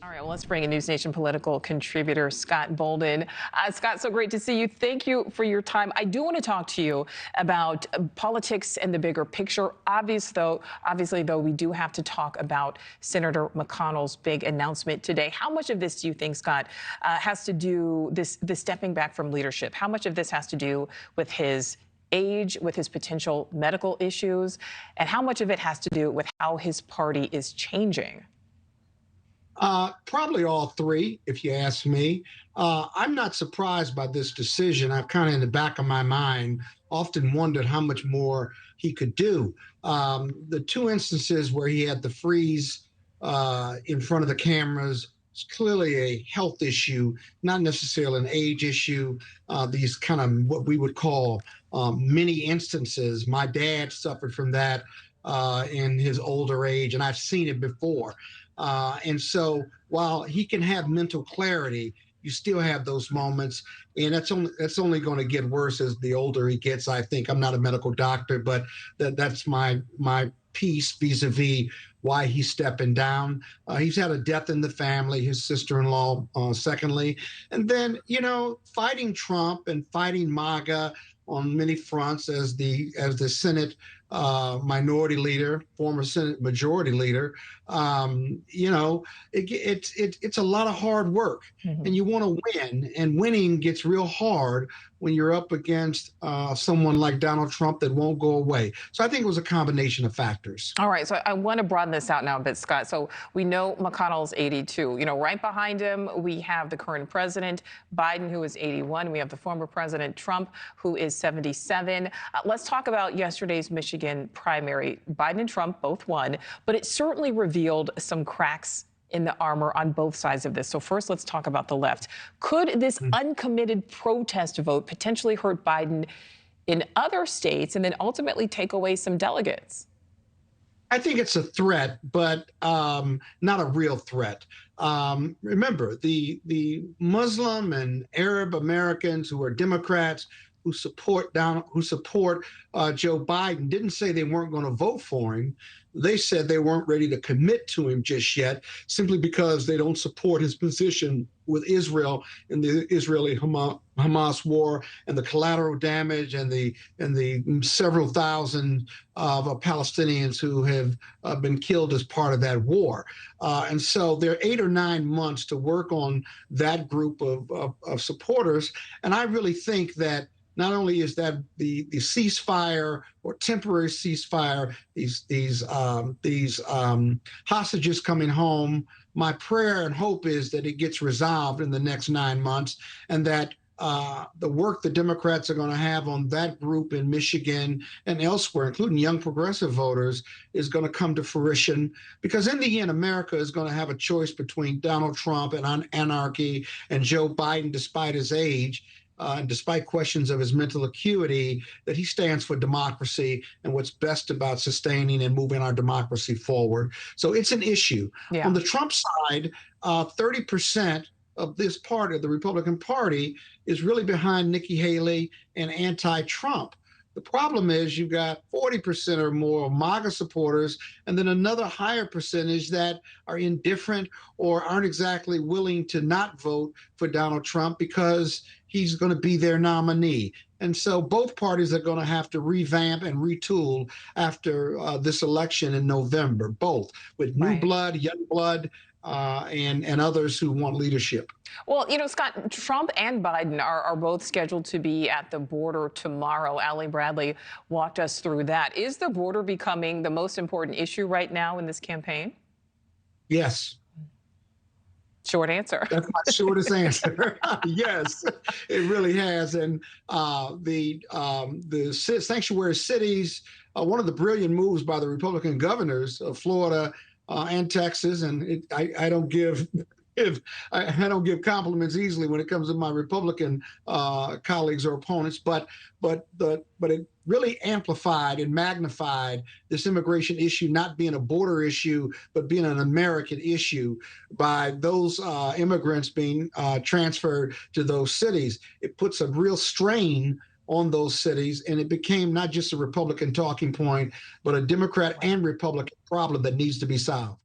All right, well, let's bring in NewsNation political contributor Scott Bolden. Scott, so great to see you. Thank you for your time. I do want to talk to you about politics and the bigger picture. Obviously, though, we do have to talk about Senator McConnell's big announcement today. How much of this do you think, Scott, has to do this stepping back from leadership? How much of this has to do with his age, with his potential medical issues, and how much of it has to do with how his party is changing? Probably all three, if you ask me. I'm not surprised by this decision. I've kind of in the back of my mind often wondered how much more he could do. The two instances where he had the freeze in front of the cameras, it's clearly a health issue, not necessarily an age issue. These kind of what we would call mini instances. My dad suffered from that in his older age, and I've seen it before. And so while he can have mental clarity, you still have those moments, and that's only going to get worse as the older he gets. I think I'm not a medical doctor, but that's my piece vis-a-vis why he's stepping down. He's had a death in the family, his sister-in-law, secondly, and then fighting Trump and fighting MAGA on many fronts as the Senate minority leader, former Senate majority leader. It's a lot of hard work, and you want to win, and winning gets real hard when you're up against someone like Donald Trump that won't go away. So I think it was a combination of factors. All right, so I want to broaden this out now a bit, Scott. So we know McConnell's 82. Right behind him, we have the current president, Biden, who is 81. We have the former president, Trump, who is 77. Let's talk about yesterday's Michigan primary. Biden and Trump both won, but it certainly revealed some cracks in the armor on both sides of this. So first, let's talk about the left. Could this uncommitted protest vote potentially hurt Biden in other states and then ultimately take away some delegates? I think it's a threat, but not a real threat. Remember, the Muslim and Arab Americans who are Democrats who support Joe Biden didn't say they weren't going to vote for him. They said they weren't ready to commit to him just yet, simply because they don't support his position with Israel in the Israeli-Hamas war and the collateral damage and the several thousand of Palestinians who have been killed as part of that war. And so there are 8 or 9 months to work on that group of supporters. And I really think that not only is that the ceasefire or temporary ceasefire, these hostages coming home, my prayer and hope is that it gets resolved in the next 9 months, and that the work the Democrats are going to have on that group in Michigan and elsewhere, including young progressive voters, is going to come to fruition. Because in the end, America is going to have a choice between Donald Trump and anarchy and Joe Biden, despite his age. And despite questions of his mental acuity, that he stands for democracy and what's best about sustaining and moving our democracy forward. So it's an issue. Yeah. On the Trump side, 30% of this party, the Republican Party, is really behind Nikki Haley and anti-Trump. The problem is you've got 40% or more MAGA supporters, and then another higher percentage that are indifferent or aren't exactly willing to not vote for Donald Trump because he's going to be their nominee. And so both parties are going to have to revamp and retool after this election in November, both with new blood, young blood, and others who want leadership. Well, Scott, Trump and Biden are both scheduled to be at the border tomorrow. Allie Bradley walked us through that. Is the border becoming the most important issue right now in this campaign? Yes. Short answer. That's my shortest answer. Yes, it really has. And the sanctuary cities, one of the brilliant moves by the Republican governors of Florida and Texas, and I don't give compliments easily when it comes to my Republican colleagues or opponents, but it really amplified and magnified this immigration issue not being a border issue, but being an American issue by those immigrants being transferred to those cities. It puts a real strain on those cities, and it became not just a Republican talking point, but a Democrat and Republican problem that needs to be solved.